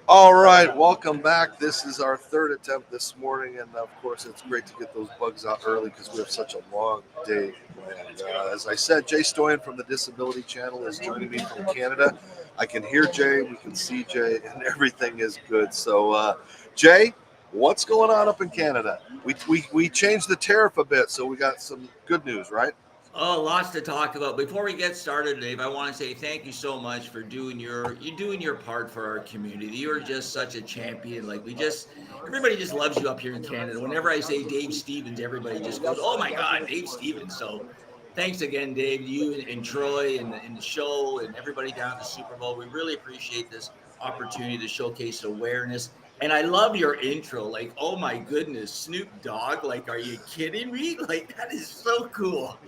All right, welcome back. This is our third attempt this morning, and of course, it's great to get those bugs out early because we have such a long day planned. As I said, Jay Stoyan from the Disability Channel is joining me from Canada. I can hear Jay, we can see Jay, and everything is good. So, Jay, what's going on up in Canada? We changed the tariff a bit, so we got some good news, right? Oh, lots to talk about. Before we get started, Dave, I want to say thank you so much for doing your part for our community. You're just such a champion. Everybody just loves you up here in Canada. Whenever I say Dave Stevens, everybody just goes, "Oh my God, Dave Stevens!" So, thanks again, Dave. You and Troy and the show and everybody down at the Super Bowl. We really appreciate this opportunity to showcase awareness. And I love your intro. Like, oh my goodness, Snoop Dogg. Like, are you kidding me? Like, that is so cool.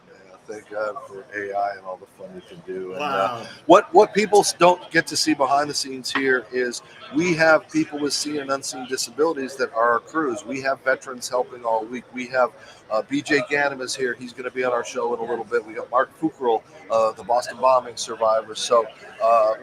Yeah, thank God for AI and all the fun you can do. And Wow. what people don't get to see behind the scenes here is we have people with seen and unseen disabilities that are our crews. We have veterans helping all week. We have BJ Ganem is here. He's going to be on our show in a little bit. We got Mark Fuckerell, the Boston bombing survivor. So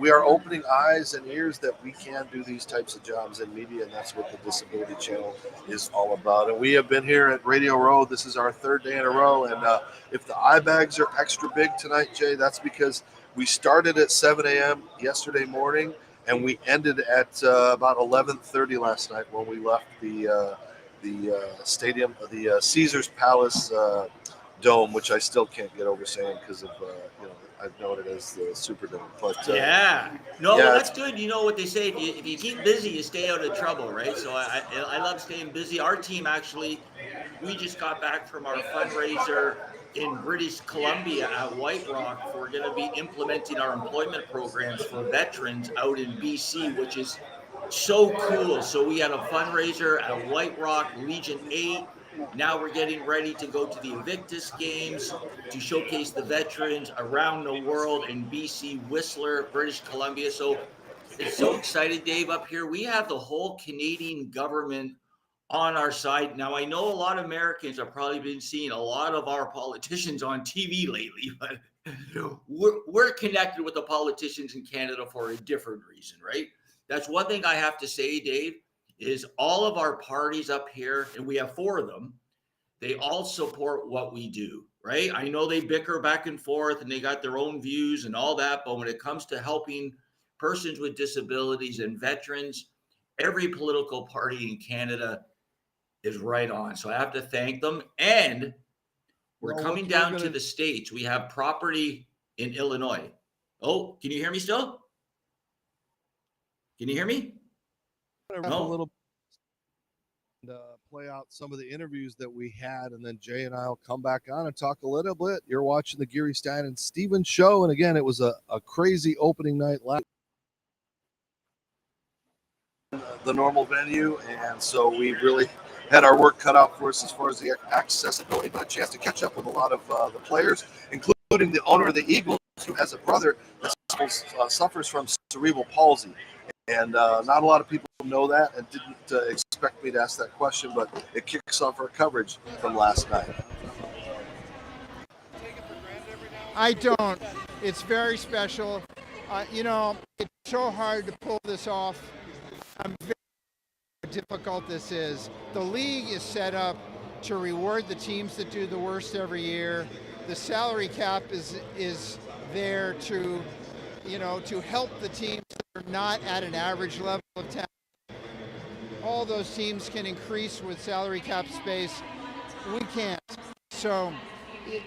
we are opening eyes and ears that we can do these types of jobs in media, and that's what the Disability Channel is all about. And we have been here at Radio Row. This is our third day in a row, and if the eye bags are extra big tonight, Jay, that's because we started at 7 a.m. yesterday morning, and we ended at about 11:30 last night when we left the stadium, the Caesar's Palace dome, which I still can't get over saying because of I've known it as the Superdome. But Yeah. No, well, yeah, that's good. You know what they say: if you keep busy, you stay out of trouble, right? So I love staying busy. Our team actually, we just got back from our fundraiser in British Columbia at White Rock. We're going to be implementing our employment programs for veterans out in BC, which is so cool. So we had a fundraiser at White Rock Legion 8. Now we're getting ready to go to the Invictus Games to showcase the veterans around the world in BC, Whistler, British Columbia. So it's so excited, Dave, up here. We have the whole Canadian government on our side. Now, I know a lot of Americans have probably been seeing a lot of our politicians on TV lately, but we're connected with the politicians in Canada for a different reason, right? That's one thing I have to say, Dave, is all of our parties up here, and we have four of them, they all support what we do, right? I know they bicker back and forth and they got their own views and all that, but when it comes to helping persons with disabilities and veterans, every political party in Canada is right on. So I have to thank them. And we're coming down to the States. We have property in Illinois. Oh, can you hear me still? Can you hear me? a No? little and play out some of the interviews that we had, and then Jay and I will come back on and talk a little bit. You're watching the Geary Stein and Stevens show, and again, it was a crazy opening night last the normal venue, and so we really had our work cut out for us as far as the accessibility, but a chance to catch up with a lot of the players, including the owner of the Eagles, who has a brother that suffers from cerebral palsy. And not a lot of people know that and didn't expect me to ask that question, but it kicks off our coverage from last night. I don't. It's very special. It's so hard to pull this off. I'm very how difficult this is. The league is set up to reward the teams that do the worst every year. The salary cap is there to, to help the teams that are not at an average level of talent. All those teams can increase with salary cap space. We can't. So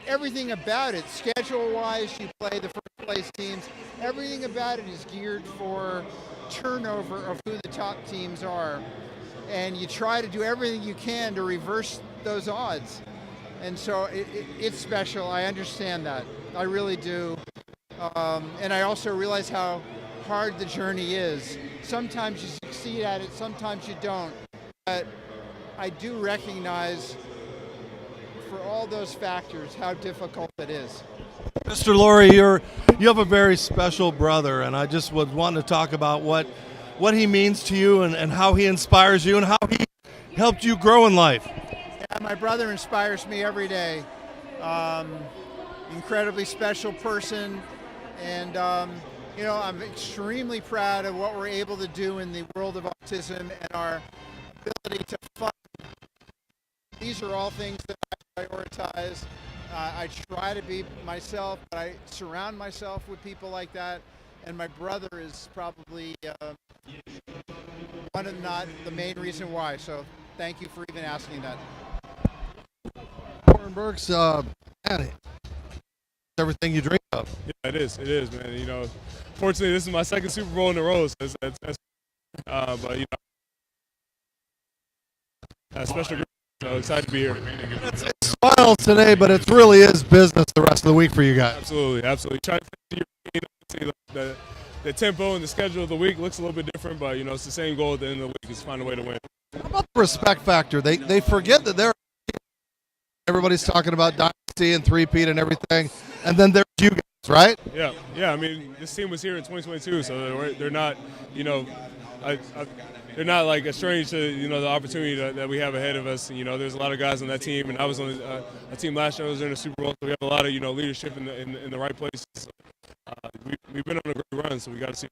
everything about it, schedule-wise, you play the first place teams. Everything about it is geared for turnover of who the top teams are. And you try to do everything you can to reverse those odds. And so it's special. I understand that. I really do. And I also realize how hard the journey is. Sometimes you succeed at it, sometimes you don't. But I do recognize for all those factors how difficult it is. Mr. Laurie, you have a very special brother, and I just would want to talk about what he means to you and how he inspires you and how he helped you grow in life. Yeah, my brother inspires me every day. Incredibly special person, and I'm extremely proud of what we're able to do in the world of autism and our ability to fund. These are all things that I prioritize. I try to be myself, but I surround myself with people like that. And my brother is probably one of not the main reason why. So thank you for even asking that. Warren Burks, man, it's everything you dream of. Yeah, it is, man. Fortunately, this is my second Super Bowl in a row, so that's but a special group. So excited to be here. It's smiles today, but it really is business the rest of the week for you guys. Absolutely. Try to see the tempo and the schedule of the week looks a little bit different, but it's the same goal at the end of the week is to find a way to win. How about the respect factor? They forget that everybody's talking about dynasty and three-peat and everything, and then there's you guys, right? Yeah. I mean, this team was here in 2022, so they're not, they're not like estranged to the opportunity that we have ahead of us. There's a lot of guys on that team, and I was on a team last year. I was in the Super Bowl, so we have a lot of leadership in the right places. We've been on a great run, so we got to see.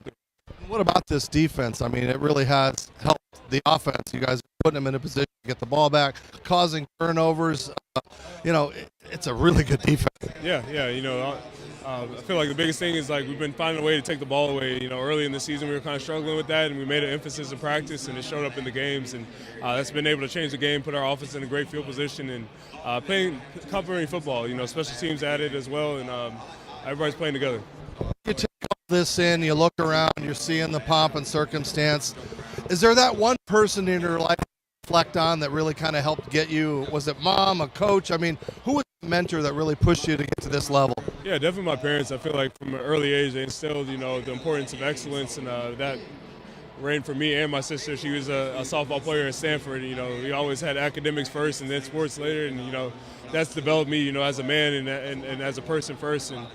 What about this defense? I mean, it really has helped the offense. You guys are putting them in a position to get the ball back, causing turnovers. It's a really good defense. Yeah. I feel like the biggest thing is we've been finding a way to take the ball away. Early in the season we were kind of struggling with that, and we made an emphasis in practice, and it showed up in the games. And that's been able to change the game, put our offense in a great field position, and playing complementary football. Special teams added as well, and everybody's playing together. You take all this in, you look around, you're seeing the pomp and circumstance. Is there that one person in your life you reflect on that really kind of helped get you? Was it mom, a coach? I mean, who was the mentor that really pushed you to get to this level? Yeah, definitely my parents. I feel like from an early age they instilled, the importance of excellence, and that reigned for me and my sister. She was a softball player at Stanford. We always had academics first and then sports later, and that's developed me, as a man and as a person first, and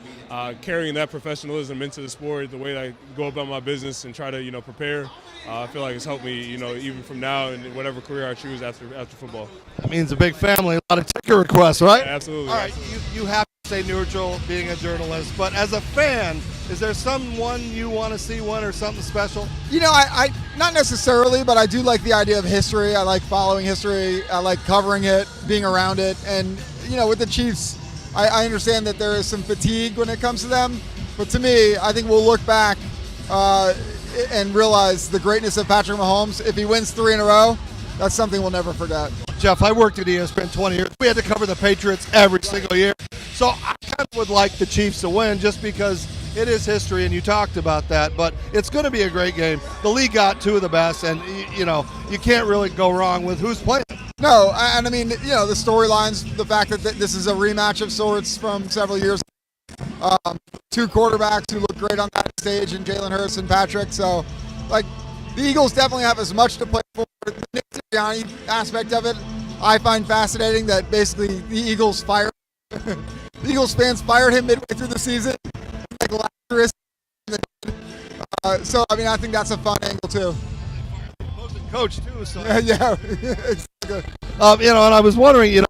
carrying that professionalism into the sport, the way I go about my business and try to, prepare. I feel like it's helped me, even from now and whatever career I choose after football. That means a big family, a lot of ticket requests, right? Yeah, absolutely. All right, you have to stay neutral being a journalist, but as a fan, is there someone you want to see win or something special? I not necessarily, but I do like the idea of history. I like following history. I like covering it, being around it. And, with the Chiefs, I understand that there is some fatigue when it comes to them. But to me, I think we'll look back and realize the greatness of Patrick Mahomes. If he wins 3 in a row, that's something we'll never forget. Jeff, I worked at ESPN 20 years. We had to cover the Patriots every single year. So I kind of would like the Chiefs to win just because it is history, and you talked about that. But it's going to be a great game. The league got 2 of the best, and, you can't really go wrong with who's playing. No, and I mean, the storylines, the fact that this is a rematch of sorts from several years ago. 2 quarterbacks who look great on that stage, and Jalen Hurts and Patrick. So, the Eagles definitely have as much to play for. The Nick Sirianni aspect of it, I find fascinating that basically the Eagles fans fired him midway through the season. Lazarus. So, I mean, I think that's a fun angle, too. Coach, too. So. Yeah, exactly. And I was wondering,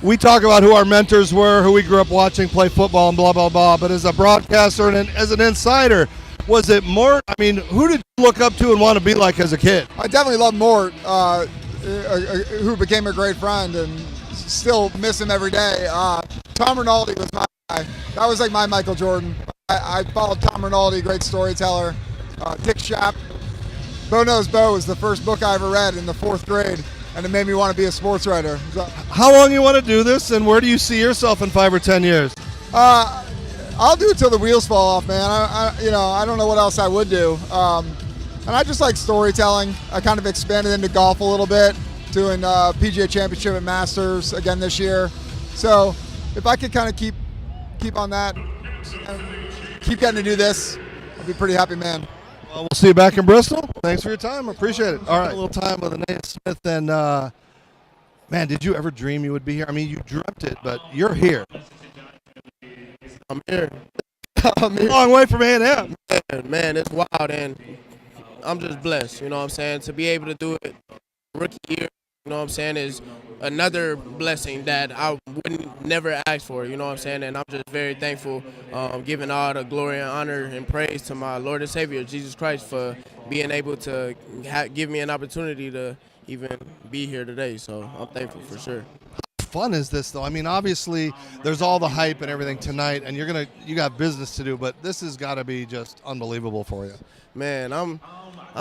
we talk about who our mentors were, who we grew up watching play football and blah, blah, blah. But as a broadcaster and as an insider, was it Mort? I mean, who did you look up to and want to be like as a kid? I definitely love Mort, who became a great friend, and still miss him every day. Tom Rinaldi was my guy. That was like my Michael Jordan. I followed Tom Rinaldi, great storyteller. Dick Schaap. Bo Knows Bo was the first book I ever read in the 4th grade, and it made me want to be a sports writer. So, how long you want to do this, and where do you see yourself in 5 or 10 years? I'll do it till the wheels fall off, man. I don't know what else I would do. And I just like storytelling. I kind of expanded into golf a little bit, doing PGA Championship and Masters again this year. So if I could kind of keep on that, and keep getting to do this, I'll be a pretty happy man. Well, we'll see you back in Bristol. Thanks for your time. I appreciate it. All right. A little time with Nate Smith. And, man, did you ever dream you would be here? I mean, you dreamt it, but you're here. I'm here. I'm here. Long way from A&M. Man, it's wild, and I'm just blessed, you know what I'm saying, to be able to do it rookie year, You know what I'm saying, is another blessing that I wouldn't never ask for. You know what I'm saying, and I'm just very thankful, giving all the glory and honor and praise to my Lord and Savior Jesus Christ for being able to give me an opportunity to even be here today. So I'm thankful for sure. Fun is this though? I mean, obviously there's all the hype and everything tonight, and you got business to do, but this has got to be just unbelievable for you. Man, I'm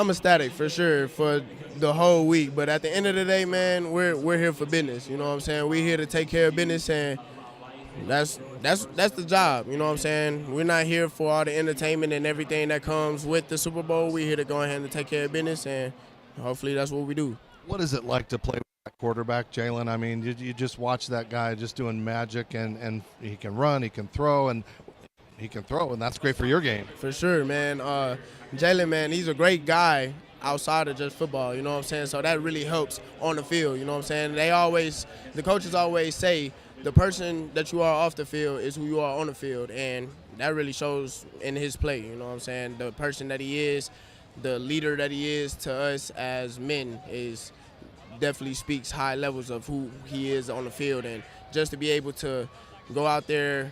ecstatic for sure for the whole week. But at the end of the day, man, we're here for business. You know what I'm saying? We're here to take care of business, and that's the job. You know what I'm saying? We're not here for all the entertainment and everything that comes with the Super Bowl. We're here to go ahead and take care of business, and hopefully that's what we do. What is it like to play with that quarterback, Jalen? I mean, you just watch that guy just doing magic, and he can run, he can throw, and that's great for your game. For sure, man. Jalen, man, he's a great guy outside of just football, you know what I'm saying? So that really helps on the field, you know what I'm saying? The coaches always say the person that you are off the field is who you are on the field, and that really shows in his play, you know what I'm saying? The person that he is, the leader that he is to us as men is definitely speaks high levels of who he is on the field, and just to be able to go out there,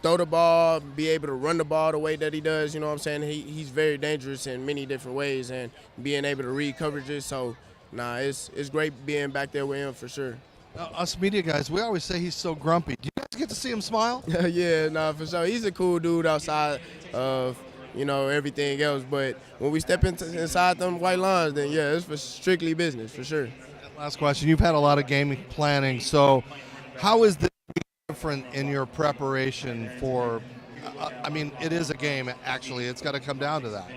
throw the ball, be able to run the ball the way that he does, you know what I'm saying? He's very dangerous in many different ways, and being able to read coverages. So, it's great being back there with him for sure. Us media guys, we always say he's so grumpy. Do you guys get to see him smile? Yeah, for sure. He's a cool dude outside of, everything else. But when we step inside them white lines, then, yeah, it's for strictly business, for sure. Last question. You've had a lot of game planning. So how is this different in your preparation for I mean, it is a game, actually. It's got to come down to that.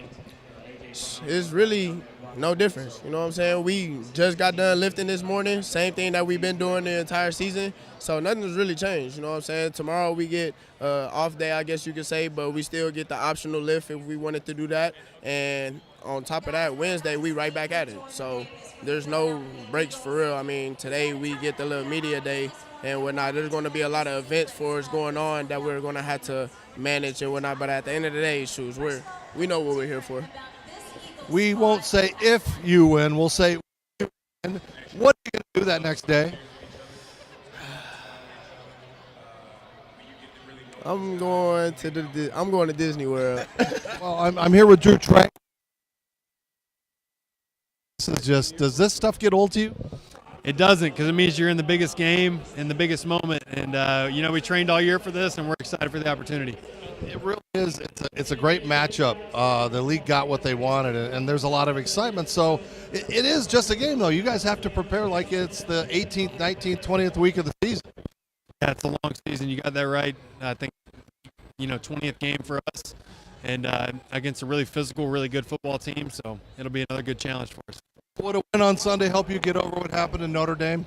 It's really no difference. You know what I'm saying? We just got done lifting this morning. Same thing that we've been doing the entire season. So nothing's really changed. You know what I'm saying? Tomorrow we get off day, I guess you could say, but we still get the optional lift if we wanted to do that. And on top of that, Wednesday we right back at it. So there's no breaks for real. I mean, today we get the little media day and whatnot. There's going to be a lot of events for us going on that we're going to have to manage and whatnot. But at the end of the day, shoes, we know what we're here for. We won't say if you win. We'll say when you win. What are you going to do that next day? I'm going to Disney World. Well, I'm here with Drew Trank. This is just, does this stuff get old to you? It doesn't, because it means you're in the biggest game in the biggest moment. And, we trained all year for this, and we're excited for the opportunity. It really is. It's a great matchup. The league got what they wanted, and there's a lot of excitement. So it is just a game, though. You guys have to prepare like it's the 18th, 19th, 20th week of the season. Yeah, it's a long season. You got that right. I think, 20th game for us, and against a really physical, really good football team. So it'll be another good challenge for us. Would a win on Sunday help you get over what happened in Notre Dame?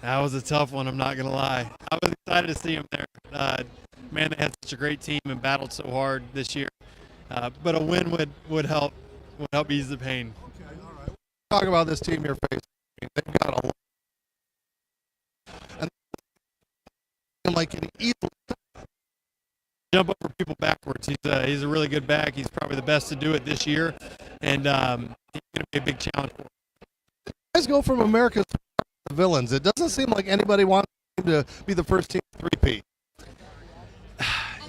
That was a tough one, I'm not going to lie. I was excited to see them there. Man, they had such a great team and battled so hard this year. But a win would help ease the pain. Okay, all right. Talk about this team you're facing. They've got a lot. And like an easily jump over people backwards. He's a really good back. He's probably the best to do it this year, and he's going to be a big challenge for him. You guys go from America's villains. It doesn't seem like anybody wants to be the first team to three-peat.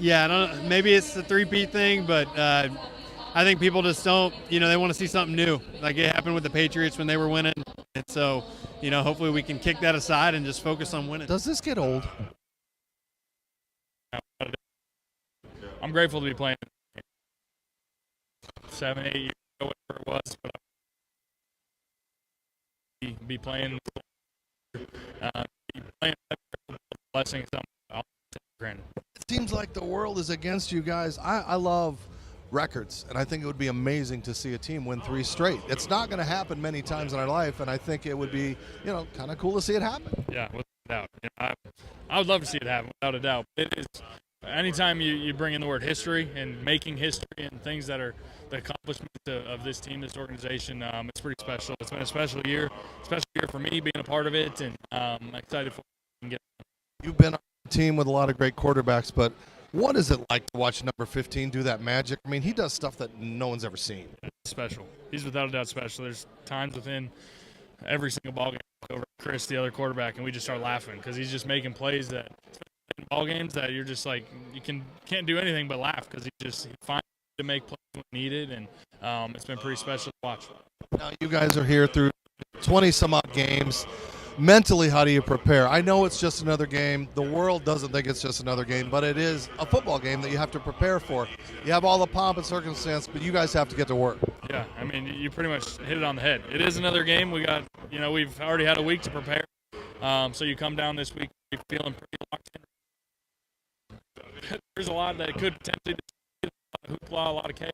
Yeah, I don't know. Maybe it's the three-peat thing, but I think people just don't. They want to see something new, like it happened with the Patriots when they were winning, and so hopefully we can kick that aside and just focus on winning. Does this get old? I'm grateful to be playing 7, 8 years ago, whatever it was, but be playing, blessing something I'll take for granted. It seems like the world is against you guys. I love records, and I think it would be amazing to see a team win 3 straight. It's not going to happen many times in our life, and I think it would be, kind of cool to see it happen. Yeah, without a doubt. I would love to see it happen, without a doubt. It is. Anytime you bring in the word history and making history and things that are the accomplishments of this team, this organization, it's pretty special. It's been a special year for me being a part of it, and I'm excited for it to get. You've been on a team with a lot of great quarterbacks, but what is it like to watch number 15 do that magic? I mean, he does stuff that no one's ever seen. It's special. He's without a doubt special. There's times within every single ball game, I look over at Chris, the other quarterback, and we just start laughing because he's just making plays that in ball games that you're just like can't do anything but laugh because he finds to make plays when needed, and it's been pretty special to watch. Now you guys are here through 20 some odd games. Mentally, how do you prepare? I know it's just another game. The world doesn't think it's just another game, but it is a football game that you have to prepare for. You have all the pomp and circumstance, but you guys have to get to work. Yeah, I mean, you pretty much hit it on the head. It is another game. We've already had a week to prepare. So you come down this week feeling pretty locked in. There's a lot that could potentially be a hoopla, a lot of chaos.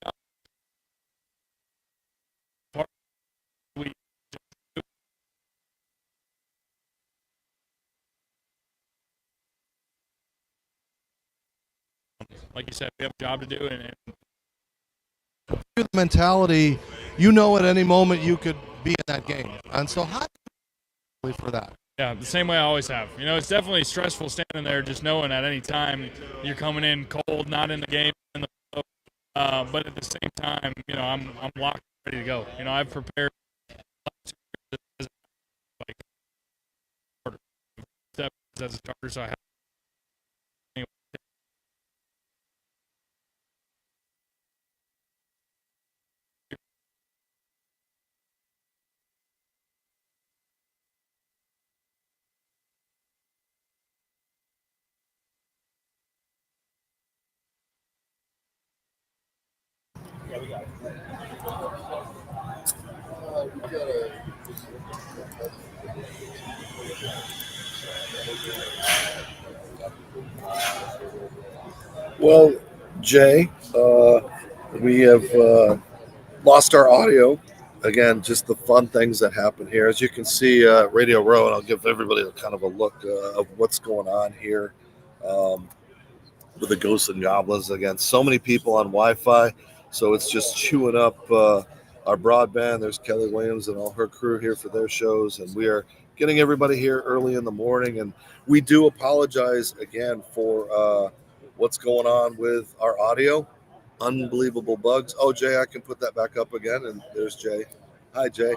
Like you said, we have a job to do, and The mentality, you know, at any moment you could be in that game, and so how do you for that? yeah, the same way I always have. You know, it's definitely stressful standing there, just knowing at any time you're coming in cold, not in the game, but at the same time, you know, I'm locked, ready to go. You know, I've prepared like as a starter, so I have. Well, Jay, we have lost our audio. Again, just the fun things that happen here. As you can see, Radio Row, and I'll give everybody a kind of a look of what's going on here with the Ghosts and Goblins. Again, so many people on Wi-Fi, so it's just chewing up our broadband. There's Kelly Williams and all her crew here for their shows, and we are getting everybody here early in the morning. And we do apologize again for what's going on with our audio. Unbelievable bugs. Oh, Jay, I can put that back up again, and there's Jay. Hi, Jay.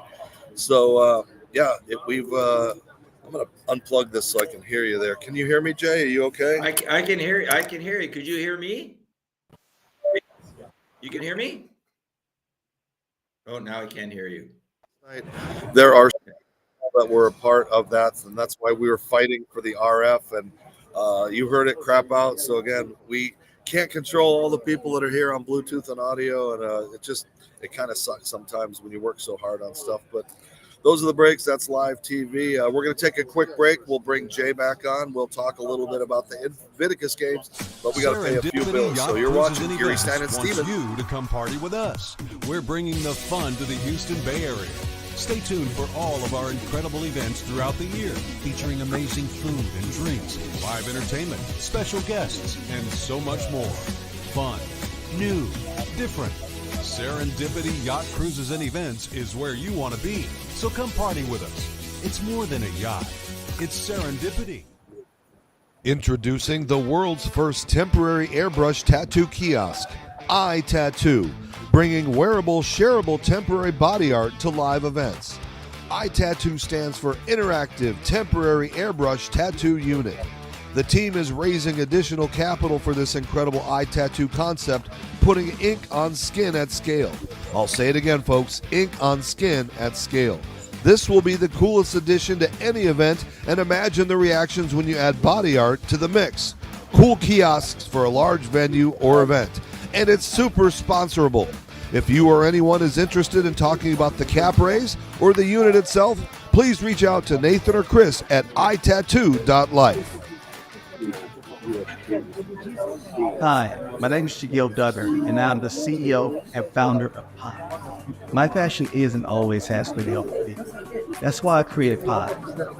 So yeah, I'm gonna unplug this so I can hear you there. Can you hear me, Jay? Are you okay? I can hear you. I can hear you. Could you hear me? You can hear me? Oh, now I can't hear you. There are people that were a part of that, and that's why we were fighting for the RF, and you heard it crap out. So again, we can't control all the people that are here on Bluetooth and audio, and it kind of sucks sometimes when you work so hard on stuff. But those are the breaks. That's live TV. We're going to take a quick break. We'll bring Jay back on. We'll talk a little bit about the Invictus games, but we got to pay a few bills. So you're watching Geary Stein and Steven. You to come party with us. We're bringing the fun to the Houston Bay Area. Stay tuned for all of our incredible events throughout the year, featuring amazing food and drinks, live entertainment, special guests, and so much more. Fun, new, different. Serendipity Yacht Cruises and Events is where you want to be. So come party with us. It's more than a yacht. It's serendipity. Introducing the world's first temporary airbrush tattoo kiosk, iTattoo, bringing wearable, shareable temporary body art to live events. iTattoo stands for Interactive Temporary Airbrush Tattoo Unit. The team is raising additional capital for this incredible iTattoo concept, putting ink on skin at scale. I'll say it again, folks, ink on skin at scale. This will be the coolest addition to any event, and imagine the reactions when you add body art to the mix. Cool kiosks for a large venue or event. And it's super sponsorable. If you or anyone is interested in talking about the cap raise or the unit itself, please reach out to Nathan or Chris at itattoo.life. Hi, my name is Shaquille Duggar, and I'm the CEO and founder of Pod. My passion is and always has been helping people. That's why I created Pod.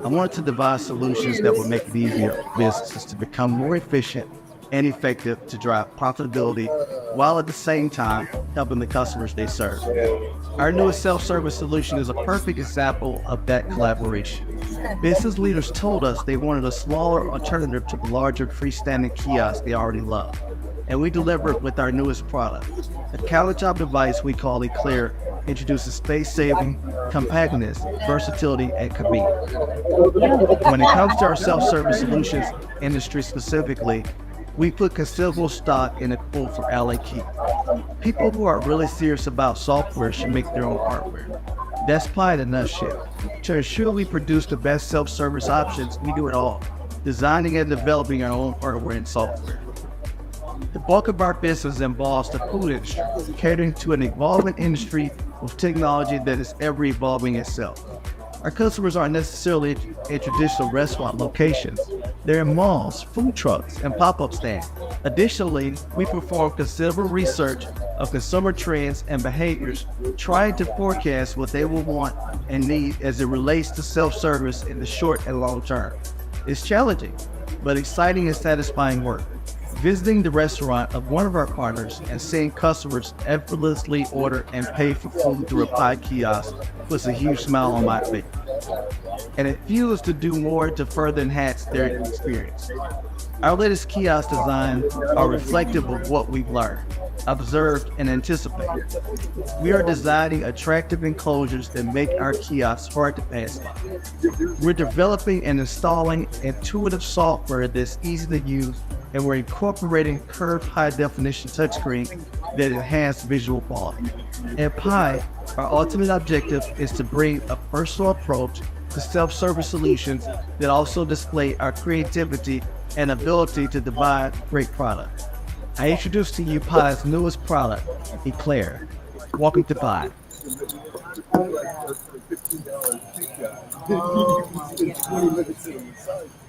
I wanted to devise solutions that would make it easier for businesses to become more efficient and effective to drive profitability while at the same time helping the customers they serve. Our newest self-service solution is a perfect example of that collaboration. Business leaders told us they wanted a smaller alternative to the larger freestanding kiosks they already love. and we deliver it with our newest product. The countertop device we call Eclair introduces space-saving, compactness, versatility, and convenience. When it comes to our self-service solutions industry specifically, we put considerable stock in the quote from Alan Key. People who are really serious about software should make their own hardware. That's Pi in a nutshell. To ensure we produce the best self-service options, we do it all, designing and developing our own hardware and software. The bulk of our business involves the food industry, catering to an evolving industry with technology that is ever evolving itself. Our customers aren't necessarily in traditional restaurant locations. They're in malls, food trucks, and pop-up stands. Additionally, we perform considerable research of consumer trends and behaviors, trying to forecast what they will want and need as it relates to self-service in the short and long term. It's challenging, but exciting and satisfying work. Visiting the restaurant of one of our partners and seeing customers effortlessly order and pay for food through a Pi kiosk puts a huge smile on my face. And it fuels to do more to further enhance their experience. Our latest kiosk designs are reflective of what we've learned, observed, and anticipated. We are designing attractive enclosures that make our kiosks hard to pass by. We're developing and installing intuitive software that's easy to use, and we're incorporating curved high-definition touchscreen that enhance visual quality. At Pi, our ultimate objective is to bring a personal approach to self-service solutions that also display our creativity and ability to devise great products. I introduce to you Pi's newest product, Eclair. Welcome to Pi.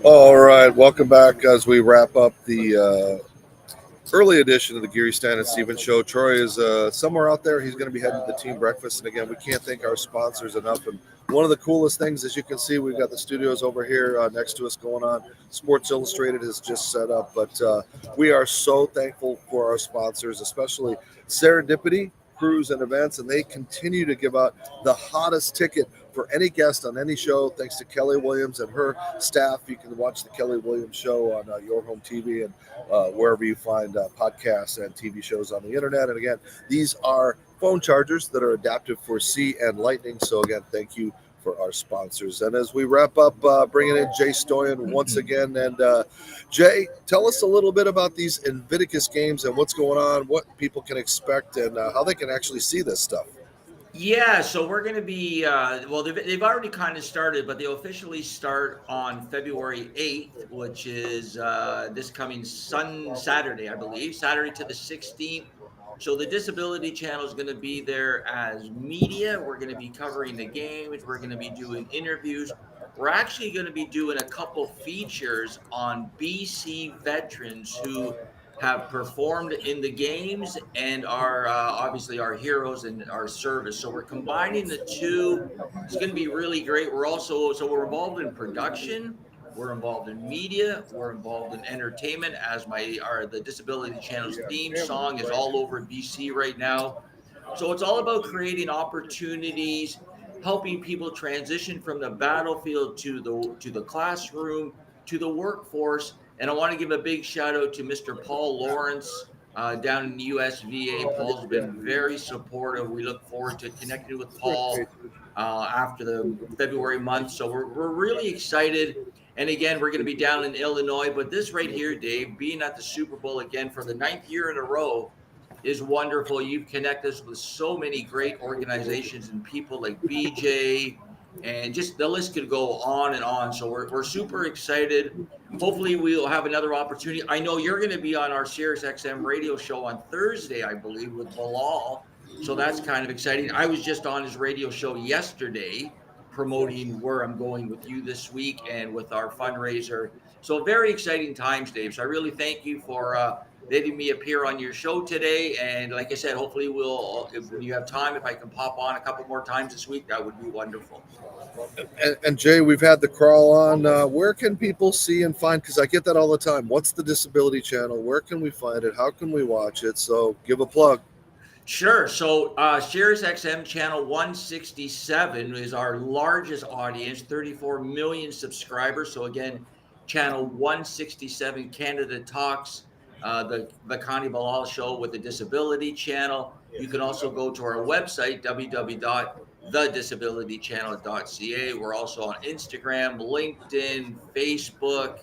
All right, welcome back as we wrap up the early edition of the Geary Stan and Stevens Show. Troy is somewhere out there. He's going to be heading to the team breakfast. And again, we can't thank our sponsors enough. And one of the coolest things, as you can see, we've got the studios over here next to us going on. Sports Illustrated has just set up. But we are so thankful for our sponsors, especially Serendipity Cruise and Events. And they continue to give out the hottest ticket for any guest on any show. Thanks to Kelly Williams and her staff. You can watch the Kelly Williams Show on your home TV and wherever you find podcasts and TV shows on the internet. And again, these are phone chargers that are adapted for sea and lightning. So again, thank you for our sponsors. And as we wrap up, bringing in Jay Stoyan once again. And Jay, tell us a little bit about these Invictus games and what's going on, what people can expect, and how they can actually see this stuff. Yeah, so we're going to be, well, they've already kind of started, but they'll officially start on February 8th, which is this coming Saturday, I believe, Saturday to the 16th. So the Disability Channel is going to be there as media. We're going to be covering the games. We're going to be doing interviews. We're actually going to be doing a couple features on BC veterans who have performed in the games and are obviously our heroes in our service. So we're combining the two. It's going to be really great. We're we're involved in production. We're involved in media. We're involved in entertainment. As the Disability Channel's theme song is all over BC right now. So it's all about creating opportunities, helping people transition from the battlefield to the classroom, to the workforce. And I want to give a big shout out to Mr. Paul Lawrence down in the USVA. Paul's been very supportive. We look forward to connecting with Paul after the February month. So we're really excited. And again, we're going to be down in Illinois. But this right here, Dave, being at the Super Bowl again for the 9th year in a row is wonderful. You've connected us with so many great organizations and people like BJ, and just the list could go on and on. So we're super excited. Hopefully we'll have another opportunity. I know you're going to be on our Sirius XM radio show on Thursday, I believe, with Bilal. So that's kind of exciting. I was just on his radio show yesterday promoting where I'm going with you this week and with our fundraiser. So very exciting times, Dave. So I really thank you for letting me appear on your show today. And like I said, hopefully when you have time, if I can pop on a couple more times this week, that would be wonderful. And Jay, we've had the crawl on. Where can people see and find? Because I get that all the time. What's the Disability Channel? Where can we find it? How can we watch it? So give a plug. Sure. So Sirius XM channel 167 is our largest audience, 34 million subscribers. So again, channel 167, Canada Talks. the Connie Bilal Show with the Disability Channel. You can also go to our website, www.thedisabilitychannel.ca. We're also on Instagram, LinkedIn, Facebook.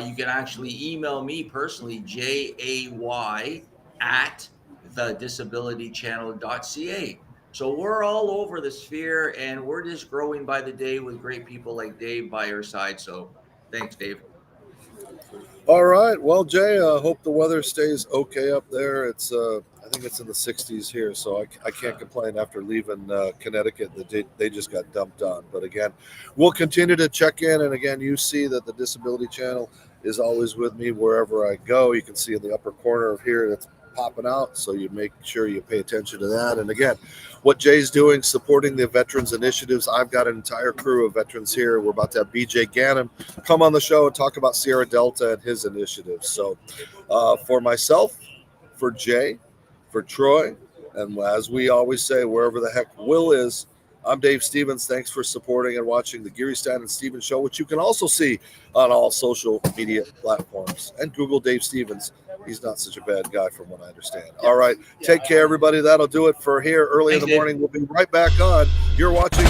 You can actually email me personally, jay@thedisabilitychannel.ca. So we're all over the sphere, and we're just growing by the day with great people like Dave by our side. So thanks, Dave. All right. Well, Jay, I hope the weather stays okay up there. It's I think it's in the 60s here, so I can't complain after leaving Connecticut. They just got dumped on. But again, we'll continue to check in. And again, you see that the Disability Channel is always with me wherever I go. You can see in the upper corner of here that's popping out, so you make sure you pay attention to that. And again, what Jay's doing, supporting the veterans initiatives. I've got an entire crew of veterans here. We're about to have BJ Gannon come on the show and talk about Sierra Delta and his initiatives. So for myself, for Jay, for Troy, and as we always say, wherever the heck Will is, I'm Dave Stevens. Thanks for supporting and watching the Geary Stan and Stevens Show, which you can also see on all social media platforms. And Google Dave Stevens. He's not such a bad guy from what I understand. All right. Take care, everybody. That'll do it for here early in the morning. We'll be right back on. You're watching